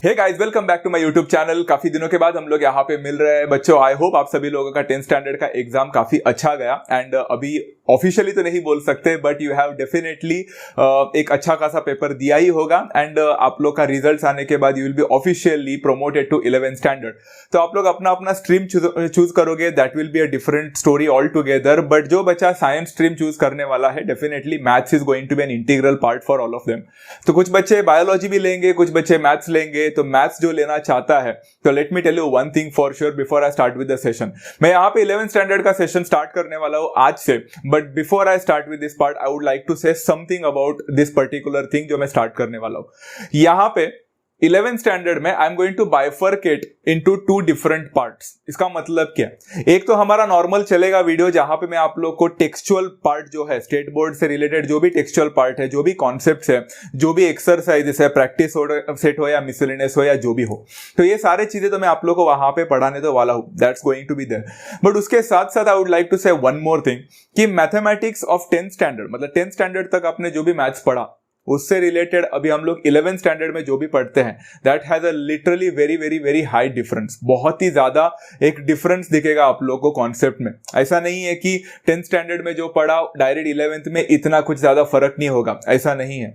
Hey guys, welcome back to my YouTube channel. काफी दिनों के बाद हम लोग यहाँ पे मिल रहे हैं। बच्चों, आई होप आप सभी लोगों का 10th स्टैंडर्ड का एग्जाम काफी अच्छा गया एंड अभी ऑफिशियली तो नहीं बोल सकते बट यू हैव डेफिनेटली एक अच्छा खासा पेपर दिया ही होगा एंड आप लोग का रिजल्ट्स आने के बाद you will be officially promoted to 11th standard. तो आप लोग अपना अपना स्ट्रीम चूज करोगे, that will be a different story all together. But जो बच्चा साइंस स्ट्रीम चूज करने वाला है, definitely maths is going to be an integral part for all of them. तो कुछ बच्चे बायोलॉजी भी लेंगे, कुछ बच्चे मैथ्स लेंगे। तो मैथ्स जो लेना चाहता है, तो let me tell you one thing for sure before I start with the session. मैं यहाँ पे 11th स्टैंडर्ड का सेशन स्टार्ट करने वाला हूँ आज से, but before I start with this part I would like to say something about this particular thing जो मैं स्टार्ट करने वाला हूँ। यहाँ पे 11th स्टैंडर्ड में I am going to bifurcate into two different parts. इसका मतलब क्या? एक तो हमारा नॉर्मल चलेगा वीडियो जहां पे मैं आप लोग को टेक्सचुअल पार्ट जो है, स्टेट बोर्ड से रिलेटेड जो भी टेक्सचुअल पार्ट है, जो भी कॉन्सेप्ट्स है, जो भी एक्सरसाइज है, प्रैक्टिस सेट हो या मिसलेनियस हो या जो भी हो, तो ये सारे चीजें तो मैं आप लोग को वहां पे पढ़ाने तो वाला हूं। That's going to be there. But उसके साथ साथ I would like to say one more thing कि मैथमेटिक्स ऑफ 10th स्टैंडर्ड, मतलब 10th स्टैंडर्ड तक आपने जो भी मैथ्स पढ़ा, उससे रिलेटेड अभी हम लोग 11th स्टैंडर्ड में जो भी पढ़ते हैं, that has a literally very very very high difference. बहुत ही ज्यादा एक डिफरेंस दिखेगा आप लोग को कॉन्सेप्ट में। ऐसा नहीं है कि 10th स्टैंडर्ड में जो पढ़ा डायरेक्ट 11th में इतना कुछ ज्यादा फर्क नहीं होगा, ऐसा नहीं है।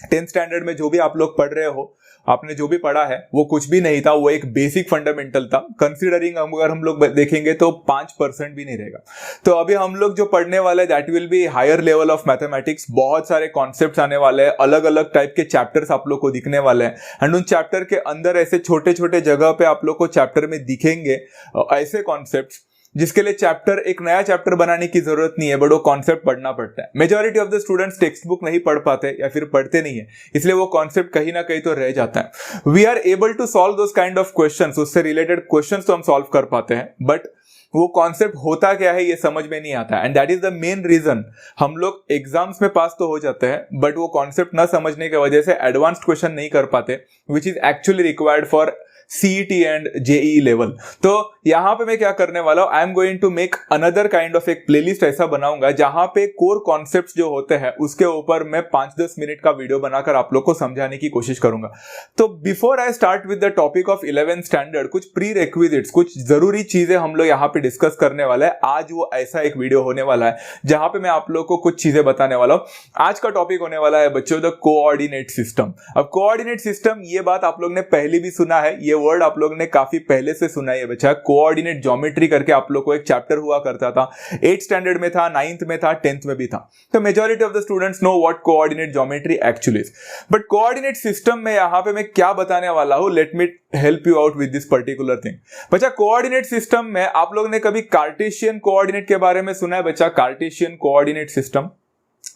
10th स्टैंडर्ड में जो भी आप लोग पढ़ रहे हो, आपने जो भी पढ़ा है वो कुछ भी नहीं था, वो एक बेसिक फंडामेंटल था। कंसीडरिंग अगर हम लोग देखेंगे तो 5% भी नहीं रहेगा। तो अभी हम लोग जो पढ़ने वाले हैं, that will be higher level of mathematics. बहुत सारे कॉन्सेप्ट्स आने वाले हैं, अलग अलग टाइप के चैप्टर्स आप लोग को दिखने वाले हैं एंड उन चैप्टर के अंदर ऐसे छोटे छोटे जगह पे आप लोग को चैप्टर में दिखेंगे ऐसे कॉन्सेप्ट्स जिसके लिए चैप्टर एक नया चैप्टर बनाने की जरूरत नहीं है, बट वो कॉन्सेप्ट पढ़ना पड़ता है। Majority of the students text book नहीं पढ़ पाते या फिर पढ़ते नहीं है, इसलिए वो कॉन्सेप्ट कहीं ना कहीं तो रह जाता है। We are able to solve those kind of questions, उससे रिलेटेड क्वेश्चंस तो हम सॉल्व कर पाते हैं, बट वो कॉन्सेप्ट होता क्या है ये समझ में नहीं आता and that is the main reason हम लोग एग्जाम्स में पास तो हो जाते हैं बट वो कॉन्सेप्ट न समझने की वजह से एडवांस्ड क्वेश्चन नहीं कर पाते, which is actually required for CET and JEE level. तो यहां पे मैं क्या करने वाला हूं, I am going to make another kind of एक प्लेलिस्ट ऐसा बनाऊंगा जहां पे कोर कॉन्सेप्ट्स जो होते हैं उसके ऊपर मैं 5-10 मिनट का वीडियो बनाकर आप लोग को समझाने की कोशिश करूंगा। तो before I start with the topic of 11th standard, कुछ प्री रिक्विजिट्स, कुछ जरूरी चीजें हम लोग यहाँ पे डिस्कस करने वाला है। आज वो ऐसा एक वीडियो होने वाला है जहां पे मैं आप लोग को कुछ चीजें बताने वाला हूं। आज का टॉपिक होने वाला है बच्चों द कोऑर्डिनेट सिस्टम। अब कोऑर्डिनेट सिस्टम, ये बात आप लोग ने पहले भी सुना है, ये वर्ड आप लोग ने काफी पहले से सुना है बच्चा। कोऑर्डिनेट ज्योमेट्री करके आप लोग को एक चैप्टर हुआ करता था, 8th स्टैंडर्ड में था, 9th में था, 10th में भी था। तो majority of the students know what coordinate geometry actually is. But coordinate system में यहां पे मैं क्या बताने वाला हूं, late me help you out with this particular thing. बच्चा, कोऑर्डिनेट सिस्टम में आप लोग ने कभी कार्टेशियन कोऑर्डिनेट के बारे में सुना है बच्चा? कार्टेशियन कोऑर्डिनेट सिस्टम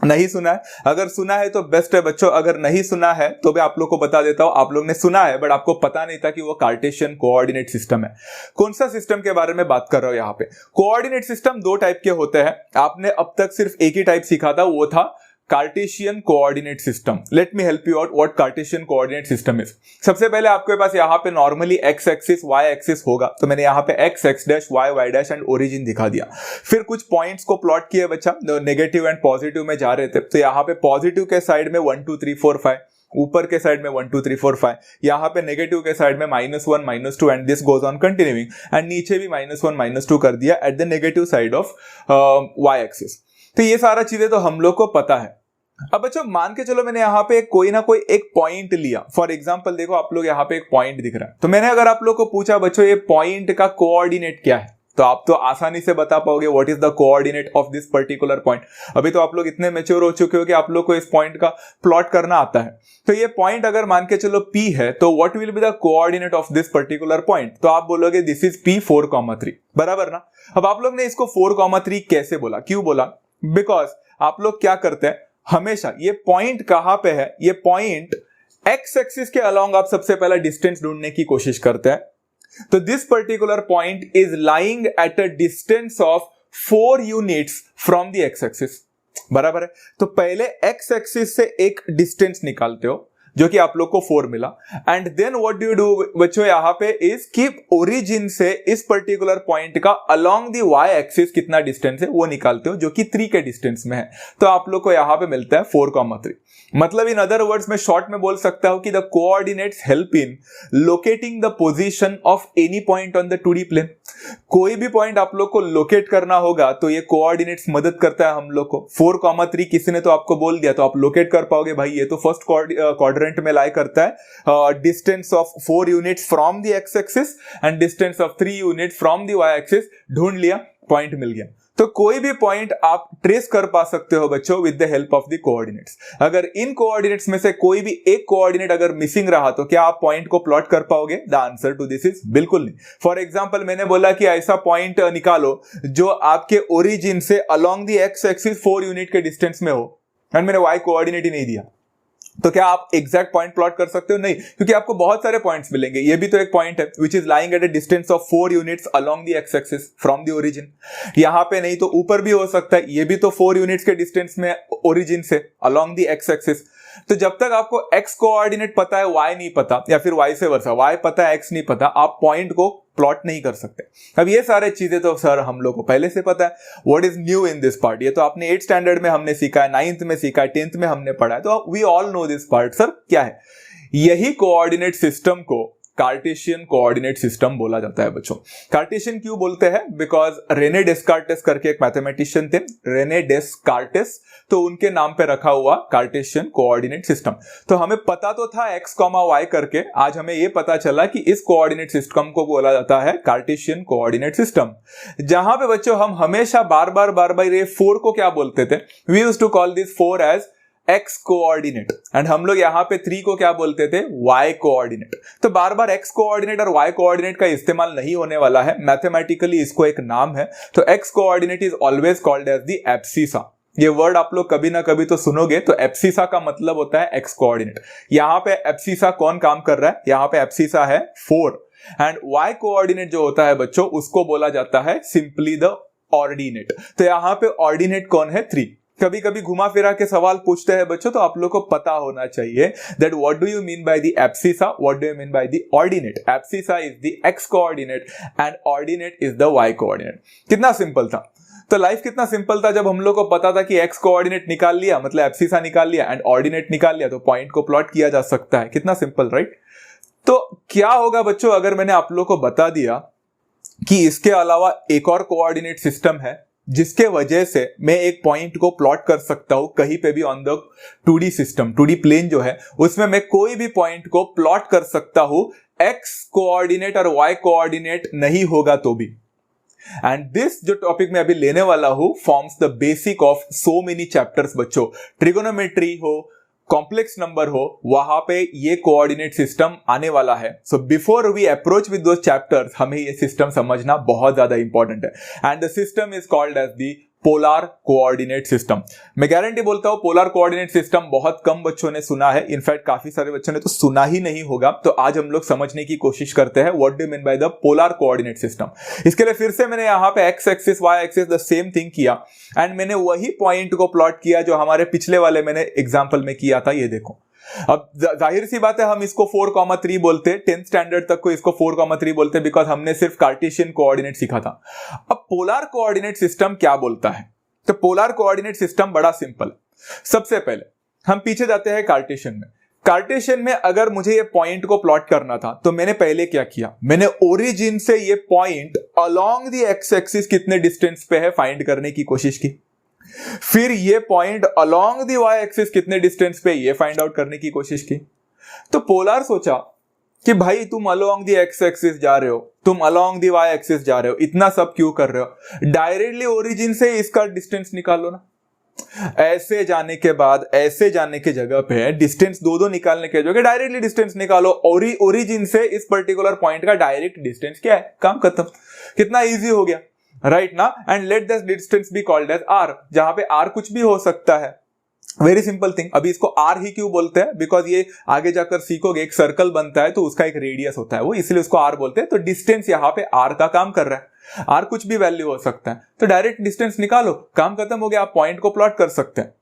नहीं सुना है? अगर सुना है तो बेस्ट है बच्चों, अगर नहीं सुना है तो मैं आप लोग को बता देता हूं। आप लोग ने सुना है बट आपको पता नहीं था कि वो कार्टेशियन कोऑर्डिनेट सिस्टम है। कौन सा सिस्टम के बारे में बात कर रहा हूं यहाँ पे? कोऑर्डिनेट सिस्टम दो टाइप के होते हैं। आपने अब तक सिर्फ एक ही टाइप सीखा था, वो था Cartesian coordinate system. Let me help you out what Cartesian coordinate system is. सबसे पहले आपके पास यहाँ पे normally x axis y axis होगा, तो मैंने यहाँ पे x x dash y y dash and origin दिखा दिया। फिर कुछ पॉइंट्स को प्लॉट किया बच्चा, नेगेटिव एंड पॉजिटिव में जा रहे थे। तो यहाँ पे पॉजिटिव के साइड में 1 2 3 4 5, ऊपर के साइड में 1 2 3 4 5, यहाँ पे नेगेटिव के साइड में -1 -2 and this goes on continuing and नीचे भी -1 -2 कर दिया at the negative side of y axis. तो ये सारा चीजें तो हम लोग को पता है। अब बच्चों मान के चलो मैंने यहाँ पे कोई ना कोई एक पॉइंट लिया। फॉर एग्जांपल देखो आप लोग यहाँ पे एक पॉइंट दिख रहा है, तो मैंने अगर आप लोग को पूछा बच्चों ये पॉइंट का कोऑर्डिनेट क्या है, तो आप तो आसानी से बता पाओगे what is the coordinate of this particular point. अभी तो आप लोग इतने मैच्योर हो चुके हो कि आप लोग को इस पॉइंट का प्लॉट करना आता है। तो ये पॉइंट अगर मान के चलो P है, तो what will be the coordinate of this particular point? तो आप बोलोगे दिस इज P 4,3, बराबर ना? अब आप लोग ने इसको 4,3 कैसे बोला, क्यों बोला? बिकॉज आप लोग क्या करते हैं हमेशा, ये पॉइंट कहां पे है, ये पॉइंट एक्स एक्सिस के अलोंग आप सबसे पहला डिस्टेंस ढूंढने की कोशिश करते हैं। तो this particular point is lying at a distance of 4 units from the x axis, बराबर है? तो पहले एक्स एक्सिस से एक डिस्टेंस निकालते हो, जो कि आप लोग को 4 मिला। And then what do you do बच्चों यहाँ पे इज कि ओरिजिन से इस पर्टिकुलर पॉइंट का अलोंग द वाई एक्सिस कितना डिस्टेंस है वो निकालते हो, जो कि 3 के डिस्टेंस में है। तो आप लोग को यहाँ पे मिलता है 4,3। मतलब इन अदर वर्ड्स में शॉर्ट में बोल सकता हूं कि the coordinates help in locating the position of any point on the 2D plane. कोई भी पॉइंट आप लोग को लोकेट करना होगा तो ये कोऑर्डिनेट्स मदद करता है हम लोग को। 4,3 किसी ने तो आपको बोल दिया तो आप लोकेट कर पाओगे भाई, ये तो फर्स्ट क्वाड्रेंट में लाई करता है distance of 4 units from the x axis and distance of 3 unit from the y axis. ढूंढ लिया, पॉइंट मिल गया। तो कोई भी पॉइंट आप ट्रेस कर पा सकते हो बच्चों with the help of the coordinates. अगर इन कोऑर्डिनेट्स में से कोई भी एक कोऑर्डिनेट अगर मिसिंग रहा तो क्या आप पॉइंट को प्लॉट कर पाओगे? The answer to this is बिल्कुल नहीं। फॉर एग्जांपल मैंने बोला कि ऐसा पॉइंट निकालो जो आपके ओरिजिन से along the x axis 4 unit के डिस्टेंस में हो, एंड मैंने वाई कोऑर्डिनेट ही नहीं दिया, तो क्या आप एग्जैक्ट पॉइंट प्लॉट कर सकते हो? नहीं, क्योंकि आपको बहुत सारे पॉइंट्स मिलेंगे। ये भी तो एक पॉइंट है which is lying at a distance of 4 units along the x axis from the origin. यहां पे नहीं तो ऊपर भी हो सकता है, ये भी तो 4 यूनिट्स के डिस्टेंस में ओरिजिन से अलोंग द एक्स एक्सिस। तो जब तक आपको x कोऑर्डिनेट पता है y नहीं पता, या फिर वाइस वर्सा, y पता है x नहीं पता, आप पॉइंट को प्लॉट नहीं कर सकते। अब ये सारे चीजें तो सर हम लोग को पहले से पता है। What is new in this part? ये तो आपने 8th स्टैंडर्ड में हमने सीखा है, 9th में सीखा है, 10th में हमने पढ़ा है, तो we all know this part. Sir क्या है? यही कोऑर्डिनेट सिस्टम को कार्टेशियन कोऑर्डिनेट सिस्टम बोला जाता है बच्चों। कार्टेशियन क्यों बोलते हैं? बिकॉज रेने डेस्कार्टेस करके एक मैथमेटिशियन थे, रेने डेस्कार्टेस, तो उनके नाम पे रखा हुआ कार्टेशियन कोऑर्डिनेट सिस्टम। तो हमें पता तो था x, y करके, आज हमें यह पता चला कि इस कोऑर्डिनेट सिस्टम को बोला जाता है कार्टेशियन कोऑर्डिनेट सिस्टम। जहां पे बच्चों हम हमेशा बार बार ये 4 को क्या बोलते थे? We used to call this 4 as x coordinate, and हम लोग यहां पे 3 को क्या बोलते थे? y coordinate. तो बार बार x कोऑर्डिनेट और y कोऑर्डिनेट का इस्तेमाल नहीं होने वाला है, मैथमेटिकली इसको एक नाम है। तो x coordinate is always called as the abscissa. ये वर्ड आप लोग कभी ना कभी तो सुनोगे, तो एब्सिसा का मतलब होता है x कोऑर्डिनेट। यहां पे एब्सिसा कौन काम कर रहा है? यहां पे एब्सिसा है 4, एंड y कोऑर्डिनेट जो होता है बच्चों उसको बोला जाता है सिंपली द ऑर्डिनेट। तो यहां पे ऑर्डिनेट कौन है? 3। कभी कभी घुमा फिरा के सवाल पूछते हैं बच्चों, तो आप लोग को पता होना चाहिए that what do you mean by the abscissa, what do you mean by the ordinate. Abscissa is the x coordinate and ordinate is the y coordinate. कितना सिंपल था। तो लाइफ कितना सिंपल था जब हम लोग को पता था कि x कोऑर्डिनेट निकाल लिया, मतलब एब्सिसा निकाल लिया, एंड ऑर्डिनेट निकाल लिया, तो पॉइंट को प्लॉट किया जा सकता है। कितना सिंपल, राइट? तो क्या होगा बच्चों अगर मैंने आप लोग को बता दिया कि इसके अलावा एक और कोऑर्डिनेट सिस्टम है जिसके वजह से मैं एक पॉइंट को प्लॉट कर सकता हूं कहीं पे भी on the 2D system, 2D plane जो है उसमें मैं कोई भी पॉइंट को प्लॉट कर सकता हूं, x कोऑर्डिनेट और y कोऑर्डिनेट नहीं होगा तो भी। एंड दिस जो टॉपिक मैं अभी लेने वाला हूं forms the basic of so many chapters बच्चों। ट्रिगोनोमेट्री हो, कॉम्प्लेक्स नंबर हो, वहां पे ये कोऑर्डिनेट सिस्टम आने वाला है। So before we approach with those chapters हमें ये सिस्टम समझना बहुत ज्यादा इंपॉर्टेंट है। And the system is called as the polar coordinate system. मैं गारंटी बोलता हूं पोलर कोऑर्डिनेट सिस्टम बहुत कम बच्चों ने सुना है, इनफैक्ट काफी सारे बच्चों ने तो सुना ही नहीं होगा। तो आज हम लोग समझने की कोशिश करते हैं what do mean by the polar coordinate system. इसके लिए फिर से मैंने यहां पे x axis y axis the same thing किया, एंड मैंने वही पॉइंट को प्लॉट किया जो हमारे पिछले वाले मैंने एग्जाम्पल में किया था। ये देखो, अब जाहिर सी बात है हम इसको 4,3 बोलते हैं, 10th स्टैंडर्ड तक को इसको 4,3 बोलते हैं, बिकॉज हमने सिर्फ कार्टेशियन कोऑर्डिनेट सीखा था। अब पोलर कोऑर्डिनेट सिस्टम क्या बोलता है? तो पोलर कोऑर्डिनेट सिस्टम बड़ा सिंपल। सबसे पहले हम पीछे जाते हैं कार्टेशियन में। कार्टेशियन में अगर मुझे ये पॉइंट को प्लॉट करना था तो मैंने पहले क्या किया? मैंने ओरिजिन से ये point along the x axis कितने डिस्टेंस पे है फाइंड करने की कोशिश की। फिर ये point along the y axis कितने डिस्टेंस पे ये फाइंड आउट करने की कोशिश की। तो पोलर सोचा कि भाई तुम अलोंग द एक्स एक्सिस जा रहे हो, तुम अलोंग द वाई एक्सिस जा रहे हो, इतना सब क्यों कर रहे हो? डायरेक्टली ओरिजिन से इसका डिस्टेंस निकालो ना। ऐसे जाने के बाद ऐसे जाने के जगह पे डिस्टेंस दो निकालने के जगह डायरेक्टली डिस्टेंस निकालो। ओरिजिन से इस पर्टिकुलर पॉइंट का डायरेक्ट डिस्टेंस क्या है, काम खत्म। कितना इजी हो गया, राइट ना? And let this distance be called as r, जहां पे r कुछ भी हो सकता है। Very simple thing. अभी इसको r ही क्यों बोलते हैं? बिकॉज ये आगे जाकर सीखोगे, एक सर्कल बनता है तो उसका एक रेडियस होता है, वो इसलिए उसको r बोलते हैं। तो डिस्टेंस यहाँ पे r का काम कर रहा है, r कुछ भी वैल्यू हो सकता है, तो डायरेक्ट डिस्टेंस निकालो, काम खत्म हो गया, आप पॉइंट को प्लॉट कर सकते हैं।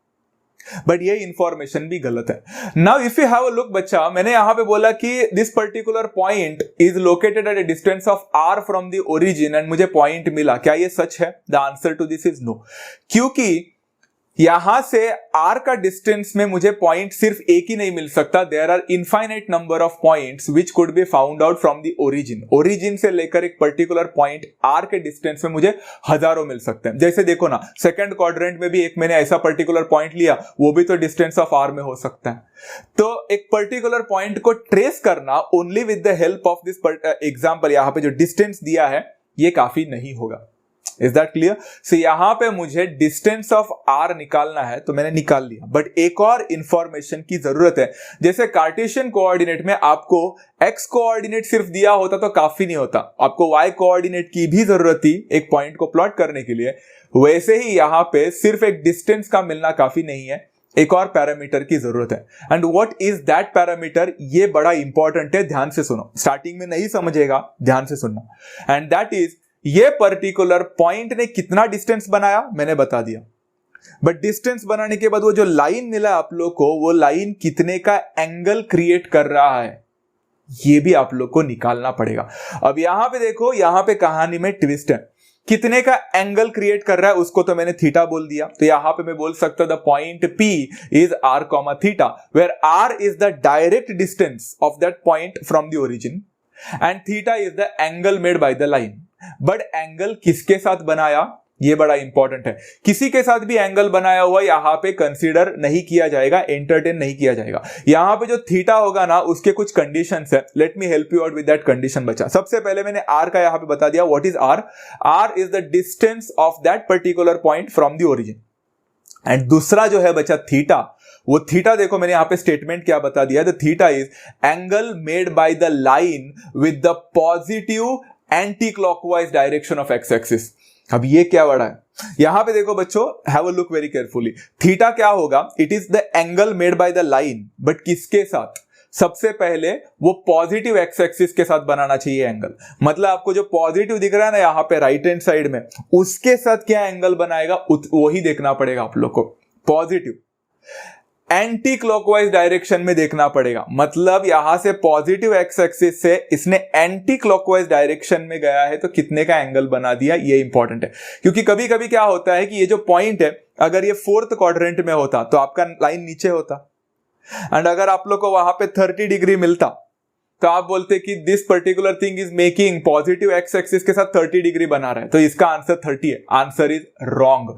बट ये इंफॉर्मेशन भी गलत है। Now if you have a look बच्चा, मैंने यहां पे बोला कि this particular point is located at a distance of r from the origin and मुझे पॉइंट मिला। क्या ये सच है? The answer to this is no, क्योंकि यहां से r का डिस्टेंस में मुझे पॉइंट सिर्फ एक ही नहीं मिल सकता। There are infinite number of points which could be found out from the origin. Origin से लेकर एक पर्टिकुलर पॉइंट r के डिस्टेंस में मुझे हजारों मिल सकते हैं। जैसे देखो ना, सेकंड क्वाड्रेंट में भी एक मैंने ऐसा पर्टिकुलर पॉइंट लिया, वो भी तो डिस्टेंस ऑफ r में हो सकता है। तो एक पर्टिकुलर पॉइंट को ट्रेस करना only with the help of this example, यहां पे जो डिस्टेंस दिया है ये काफी नहीं होगा। Is that clear? सो यहां पे मुझे डिस्टेंस ऑफ r निकालना है तो मैंने निकाल लिया, बट एक और इंफॉर्मेशन की जरूरत है। जैसे कार्टेशियन कोऑर्डिनेट में आपको x कोऑर्डिनेट सिर्फ दिया होता तो काफी नहीं होता, आपको y कोऑर्डिनेट की भी जरूरत थी एक पॉइंट को प्लॉट करने के लिए। वैसे ही यहां पे सिर्फ एक डिस्टेंस का मिलना काफी नहीं है, एक और पैरामीटर की जरूरत है। And what is that parameter? ये बड़ा इंपॉर्टेंट है, ध्यान से सुनो, स्टार्टिंग में नहीं समझेगा, ध्यान से सुनना। एंड दैट इज, ये पर्टिकुलर पॉइंट ने कितना डिस्टेंस बनाया मैंने बता दिया, बट डिस्टेंस बनाने के बाद वो जो लाइन मिला आप लोग को, वो लाइन कितने का एंगल क्रिएट कर रहा है ये भी आप लोग को निकालना पड़ेगा। अब यहां पे देखो, यहां पे कहानी में ट्विस्ट है। कितने का एंगल क्रिएट कर रहा है उसको तो मैंने थीटा बोल दिया, तो यहां पे मैं बोल सकता the point P is r, theta, where r is the direct distance of that point from the origin and theta is the angle made by the line. But angle किसके साथ बनाया ये बड़ा इंपॉर्टेंट है। किसी के साथ भी एंगल बनाया हुआ यहां पे कंसीडर नहीं किया जाएगा, एंटरटेन नहीं किया जाएगा। यहां पे जो थीटा होगा ना, उसके कुछ कंडीशंस है। Late me help you out with that condition बच्चा। सबसे पहले मैंने r का यहां पे बता दिया, what is r? r is the distance of that particular point from the origin. And दूसरा जो है बच्चा थीटा, वो थीटा देखो मैंने यहां पे स्टेटमेंट क्या बता दिया, the theta is angle made by the line with the positive anti clockwise direction of x axis. अब ये क्या वर्ड है यहां पे देखो बच्चों, have a look very carefully. Theta क्या होगा? It is the angle made by the line, but किसके साथ? सबसे पहले वो पॉजिटिव एक्स एक्सिस के साथ बनाना चाहिए एंगल। मतलब आपको जो पॉजिटिव दिख रहा है ना यहां पे राइट हैंड साइड में, उसके साथ क्या एंगल बनाएगा वही देखना पड़ेगा आप लोग को। पॉजिटिव एंटी क्लॉकवाइज डायरेक्शन में देखना पड़ेगा, मतलब यहां से पॉजिटिव एक्स एक्सिस से इसने एंटी क्लॉकवाइज डायरेक्शन में गया है तो कितने का एंगल बना दिया, ये इंपॉर्टेंट है। क्योंकि कभी कभी क्या होता है कि ये जो पॉइंट है, अगर ये फोर्थ क्वाड्रेंट में होता तो आपका लाइन नीचे होता, एंड अगर आप लोग को वहां पे 30 डिग्री मिलता तो आप बोलते कि this particular thing is making positive x axis के साथ 30 डिग्री बना रहा है, तो इसका आंसर 30 है। आंसर इज रॉन्ग,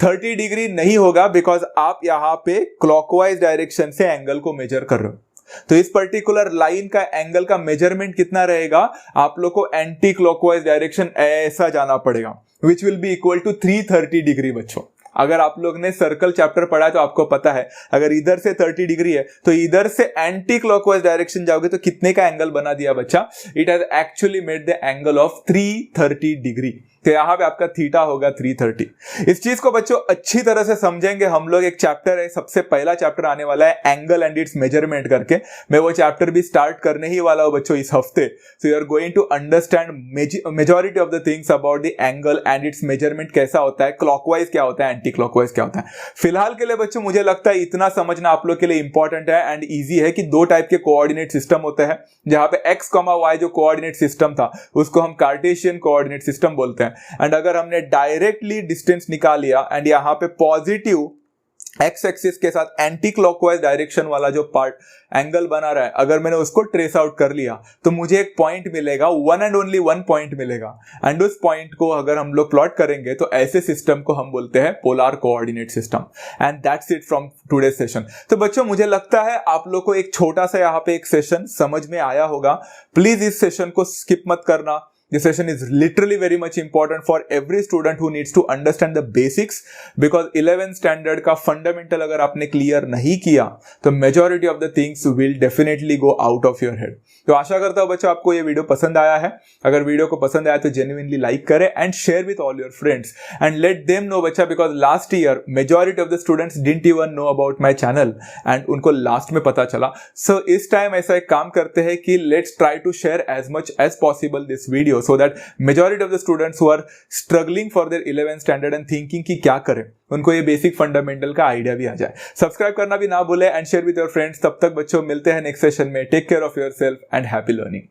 30 डिग्री नहीं होगा, बिकॉज आप यहां पे क्लॉकवाइज डायरेक्शन से एंगल को मेजर कर रहे हो। तो इस पर्टिकुलर लाइन का एंगल का मेजरमेंट कितना रहेगा, आप लोग को एंटी क्लॉकवाइज डायरेक्शन ऐसा जाना पड़ेगा, which will be equal to 330 degree. बच्चों अगर आप लोग ने सर्कल चैप्टर पढ़ा है तो आपको पता है, अगर इधर से 30 डिग्री है तो इधर से एंटी क्लॉकवाइज डायरेक्शन जाओगे तो कितने का एंगल बना दिया बच्चा? It has actually made the angle of 330 degree. तो यहां पे आपका थीटा होगा 330। इस चीज को बच्चों अच्छी तरह से समझेंगे हम लोग। एक चैप्टर है, सबसे पहला चैप्टर आने वाला है एंगल एंड इट्स मेजरमेंट करके, मैं वो चैप्टर भी स्टार्ट करने ही वाला हूं बच्चों इस हफ्ते। So you are going to understand majority of the things about the angle and its measurement, कैसा होता है, क्लॉकवाइज क्या होता है, एंटी क्लॉकवाइज क्या होता है। फिलहाल के लिए बच्चों मुझे लगता है इतना समझना आप लोग के लिए इंपॉर्टेंट है एंड ईजी है कि दो टाइप के कोऑर्डिनेट सिस्टम होते हैं, जहां पे एक्स कॉमा वाई जो कोऑर्डिनेट सिस्टम था उसको हम कार्टेशियन कोऑर्डिनेट सिस्टम बोलते हैं। एंड अगर हमने डायरेक्टली डिस्टेंस निकाल लिया एंड यहां पे पॉजिटिव एक्स एक्सिस के साथ एंटी क्लॉकवाइज डायरेक्शन वाला जो पार्ट एंगल बना रहा है, अगर मैंने उसको ट्रेस आउट कर लिया तो मुझे एक पॉइंट मिलेगा, one and only one point मिलेगा। एंड उस पॉइंट को अगर हम लोग प्लॉट करेंगे तो ऐसे सिस्टम को हम बोलते हैं polar coordinate system. And that's it from today session. तो बच्चों मुझे लगता है आप लोग को एक छोटा सा यहाँ पे एक सेशन समझ में आया होगा। प्लीज इस सेशन को स्किप मत करना। This session is literally very much important for every student who needs to understand the basics, because 11th standard का fundamental अगर आपने clear नहीं किया तो majority of the things will definitely go out of your head। तो आशा करता हूँ बच्चों आपको ये वीडियो पसंद आया है। अगर वीडियो को पसंद आया तो genuinely like करें and share with all your friends and let them know बच्चा, because last year majority of the students didn't even know about my channel and उनको last में पता चला। So इस time ऐसा एक काम करते हैं कि let's try to share as much as possible this video video so that majority of the students who are struggling for their 11th standard and thinking कि क्या करें, उनको ये बेसिक फंडामेंटल का आइडिया भी आ जाए। सब्सक्राइब करना भी ना भूले and share with your friends. तब तक बच्चों मिलते हैं नेक्स्ट सेशन में। Take care of yourself and happy learning.